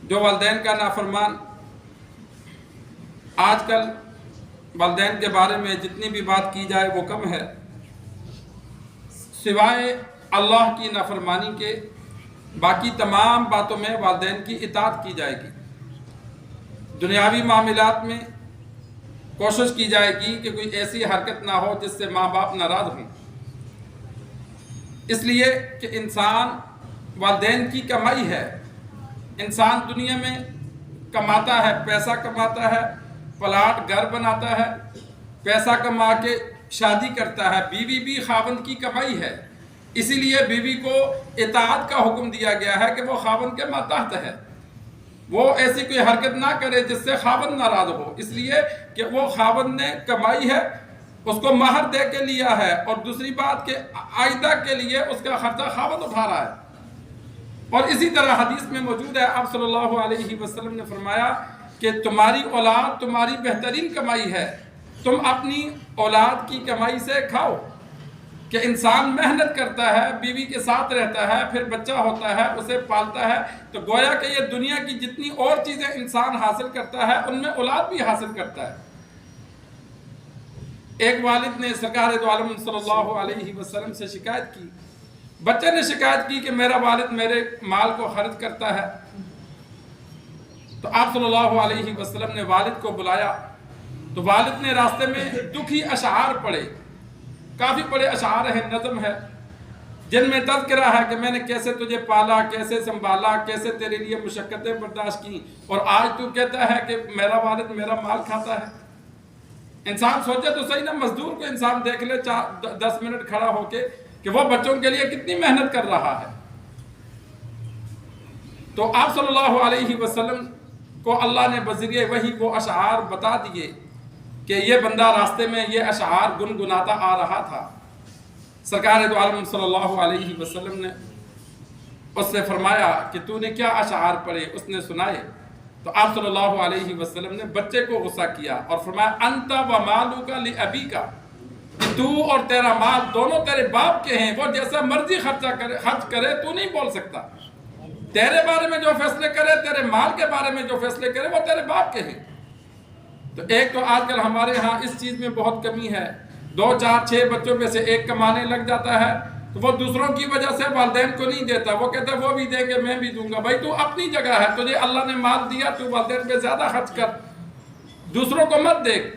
جو والدین کا نافرمان، آج کل والدین کے بارے میں جتنی بھی بات کی جائے وہ کم ہے، سوائے اللہ کی نافرمانی کے باقی تمام باتوں میں والدین کی اطاعت کی جائے گی۔ دنیاوی معاملات میں کوشش کی جائے گی کہ کوئی ایسی حرکت نہ ہو جس سے ماں باپ ناراض ہوں، اس لیے کہ انسان والدین کی کمائی ہے۔ انسان دنیا میں کماتا ہے، پیسہ کماتا ہے، پلاٹ گھر بناتا ہے، پیسہ کما کے شادی کرتا ہے۔ بیوی بھی خاوند کی کمائی ہے، اسی لیے بیوی کو اطاعت کا حکم دیا گیا ہے کہ وہ خاوند کے ماتحت ہے، وہ ایسی کوئی حرکت نہ کرے جس سے خاوند ناراض ہو، اس لیے کہ وہ خاوند نے کمائی ہے، اس کو مہر دے کے لیا ہے، اور دوسری بات کہ آئندہ کے لیے اس کا خرچہ خاوند اٹھا رہا ہے۔ اور اسی طرح حدیث میں موجود ہے، آپ صلی اللہ علیہ وسلم نے فرمایا کہ تمہاری اولاد تمہاری بہترین کمائی ہے، تم اپنی اولاد کی کمائی سے کھاؤ۔ کہ انسان محنت کرتا ہے، بیوی کے ساتھ رہتا ہے، پھر بچہ ہوتا ہے، اسے پالتا ہے، تو گویا کہ یہ دنیا کی جتنی اور چیزیں انسان حاصل کرتا ہے ان میں اولاد بھی حاصل کرتا ہے۔ ایک والد نے سرکار دو عالم صلی اللہ علیہ وسلم سے شکایت کی، بچے نے شکایت کی کہ میرا والد میرے مال کو خرچ کرتا ہے، تو آپ صلی اللہ علیہ وسلم نے والد کو بلایا، تو والد نے راستے میں دکھی اشعار پڑھے، کافی بڑے اشعار ہیں، نظم ہے، جن میں تذکرہ ہے کہ میں نے کیسے تجھے پالا، کیسے سنبھالا، کیسے تیرے لیے مشقتیں برداشت کی، اور آج تو کہتا ہے کہ میرا والد میرا مال کھاتا ہے۔ انسان سوچے تو صحیح نا، مزدور کو انسان دیکھ لے 10 منٹ کھڑا ہو کے کہ وہ بچوں کے لیے کتنی محنت کر رہا ہے۔ تو آپ صلی اللہ علیہ وسلم کو اللہ نے بذریعہ وحی وہ اشعار بتا دیے کہ یہ بندہ راستے میں یہ اشعار گنگناتا آ رہا تھا۔ سرکار دو عالم صلی اللہ علیہ وسلم نے اس سے فرمایا کہ تو نے کیا اشعار پڑھے؟ اس نے سنائے، تو آپ صلی اللہ علیہ وسلم نے بچے کو غصہ کیا اور فرمایا انت و مالک لابیک، کہ تو اور تیرا مال دونوں تیرے باپ کے ہیں، وہ جیسا مرضی خرچ کرے تو نہیں بول سکتا۔ تیرے بارے میں جو فیصلے کرے، تیرے مال کے بارے میں جو فیصلے کرے، وہ تیرے باپ کے ہیں۔ تو ایک تو آج کل ہمارے ہاں اس چیز میں بہت کمی ہے، 2 4 6 بچوں میں سے ایک کمانے لگ جاتا ہے تو وہ دوسروں کی وجہ سے والدین کو نہیں دیتا، وہ کہتا ہے وہ بھی دیں گے میں بھی دوں گا۔ بھائی تو اپنی جگہ ہے، تجھے اللہ نے مال دیا، تو والدین پہ زیادہ خرچ کر، دوسروں کو مت دیکھ۔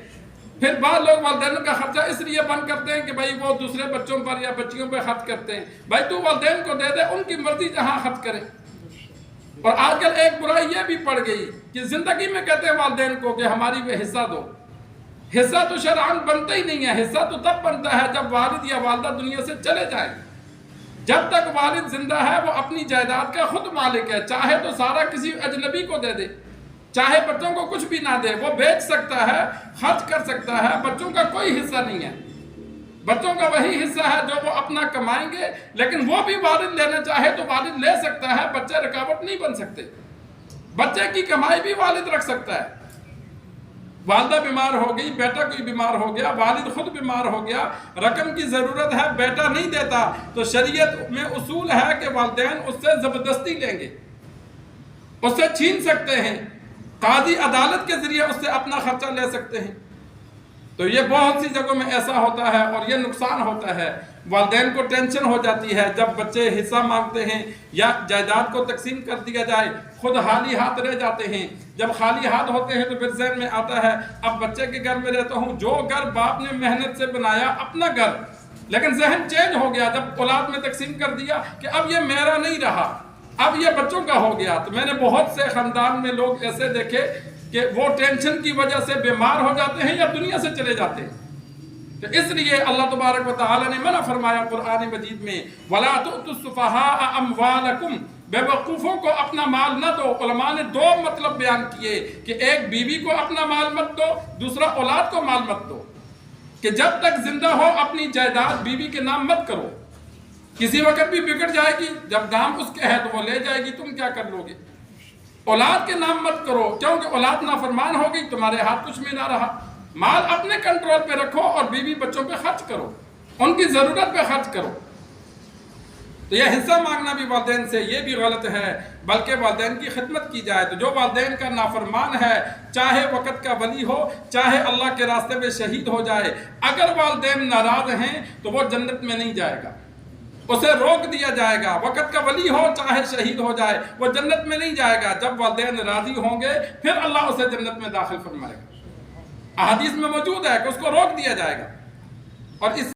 پھر بعض لوگ والدین کا خرچہ اس لیے بند کرتے ہیں کہ بھائی وہ دوسرے بچوں پر یا بچیوں پہ خرچ کرتے ہیں۔ بھائی تو والدین کو دے دے، ان کی مرضی جہاں خرچ کرے۔ اور آج کل ایک برائی یہ بھی پڑ گئی کہ زندگی میں کہتے ہیں والدین کو کہ ہماری بھی حصہ دو۔ حصہ تو شرعاً بنتا ہی نہیں ہے، حصہ تو تب بنتا ہے جب والد یا والدہ دنیا سے چلے جائیں۔ جب تک والد زندہ ہے وہ اپنی جائیداد کا خود مالک ہے، چاہے تو سارا کسی اجنبی کو دے دے، چاہے بچوں کو کچھ بھی نہ دے، وہ بیچ سکتا ہے، خرچ کر سکتا ہے، بچوں کا کوئی حصہ نہیں ہے۔ بچوں کا وہی حصہ ہے جو وہ اپنا کمائیں گے، لیکن وہ بھی والد لینا چاہے تو والد لے سکتا ہے، بچے رکاوٹ نہیں بن سکتے۔ بچے کی کمائی بھی والد رکھ سکتا ہے۔ والدہ بیمار ہو گئی، بیٹا کوئی بیمار ہو گیا، والد خود بیمار ہو گیا، رقم کی ضرورت ہے، بیٹا نہیں دیتا، تو شریعت میں اصول ہے کہ والدین اس سے زبردستی لیں گے، اس سے چھین سکتے ہیں، قاضی عدالت کے ذریعے اس سے اپنا خرچہ لے سکتے ہیں۔ تو یہ بہت سی جگہوں میں ایسا ہوتا ہے اور یہ نقصان ہوتا ہے۔ والدین کو ٹینشن ہو جاتی ہے جب بچے حصہ مانگتے ہیں یا جائیداد کو تقسیم کر دیا جائے، خود خالی ہاتھ رہ جاتے ہیں۔ جب خالی ہاتھ ہوتے ہیں تو پھر ذہن میں آتا ہے اب بچے کے گھر میں رہتا ہوں، جو گھر باپ نے محنت سے بنایا اپنا گھر، لیکن ذہن چینج ہو گیا جب اولاد میں تقسیم کر دیا کہ اب یہ میرا نہیں رہا، اب یہ بچوں کا ہو گیا۔ تو میں نے بہت سے خاندان میں لوگ ایسے دیکھے کہ وہ ٹینشن کی وجہ سے بیمار ہو جاتے ہیں یا دنیا سے چلے جاتے ہیں۔ تو اس لیے اللہ تبارک و تعالی نے منع فرمایا قرآن مجید میں وَلَا تُؤْتُوا السُّفَهَاءَ أَمْوَالَكُمْ، بے وقوفوں کو اپنا مال نہ دو۔ علماء نے 2 مطلب بیان کیے کہ ایک بیوی کو اپنا مال مت دو، دوسرا اولاد کو مال مت دو، کہ جب تک زندہ ہو اپنی جائیداد بیوی کے نام مت کرو، کسی وقت بھی بگڑ جائے گی، جب نام اس کے ہے تو وہ لے جائے گی، تم کیا کر لو گے۔ اولاد کے نام مت کرو، کیونکہ اولاد نافرمان ہو گئی، تمہارے ہاتھ کچھ میں نہ رہا۔ مال اپنے کنٹرول پہ رکھو اور بیوی بچوں پہ خرچ کرو، ان کی ضرورت پہ خرچ کرو۔ تو یہ حصہ مانگنا بھی والدین سے یہ بھی غلط ہے بلکہ والدین کی خدمت کی جائے۔ تو جو والدین کا نافرمان ہے، چاہے وقت کا ولی ہو، چاہے اللہ کے راستے میں شہید ہو جائے، اگر والدین ناراض ہیں تو وہ جنت میں نہیں جائے گا، اسے روک دیا جائے گا۔ وقت کا ولی ہو چاہے شہید ہو جائے، وہ جنت میں نہیں جائے گا۔ جب والدین راضی ہوں گے پھر اللہ اسے جنت میں داخل فرمائے گا۔ احادیث میں موجود ہے کہ اس کو روک دیا جائے گا۔ اور اس